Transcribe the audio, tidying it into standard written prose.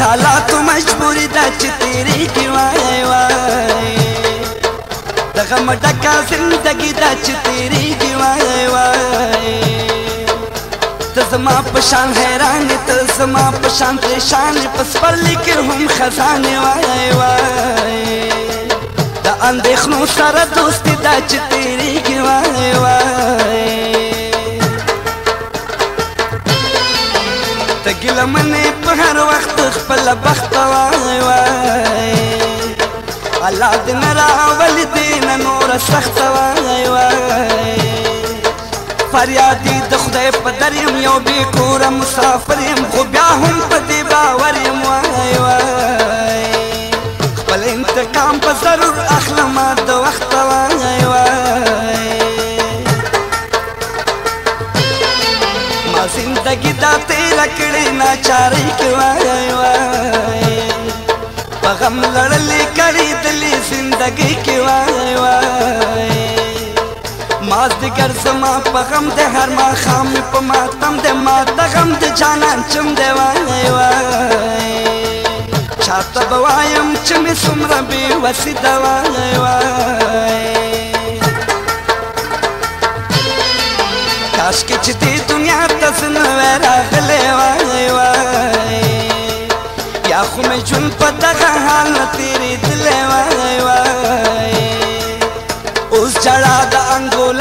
حالات مجبوری دا چې تیریږي وای وای د غم ډکه زندګي دا چې تیریږي وای وای ته زما په شان حیران ته زما په شان پریشان په سپرلي کې هم خزانې وای وای د اندېښنو سره دوستي دا چې تیریږي وای وای ته ګیله منې په هر وخت خپله بخت وای وای الله دې نه راولي دې نه نوره سخته وای وای فریاد دې د خدای په در یم یو بې کوره مسافر یم خو بیا هم په دې باور یم وای وای خپل انتقام په ضرور اخلم د وخته وای وای ما زندگی دا تیره کړې ناچارۍ کې وای وای په غم لړلې کړېدلې زندګۍ کې وای وای مازدیګر زما په غم د هر ماښام مې په ماتم د ما د غم د جانان چم دی وای وای چاته به وایم چې مې څومره بېوسي ده وای وای کاشکې چې دې دنیا ته زه نه وای راغلی وای وای یا خو مې ژوند په دغه حال نه تېرېدلی وای وای اوس جړا د انګول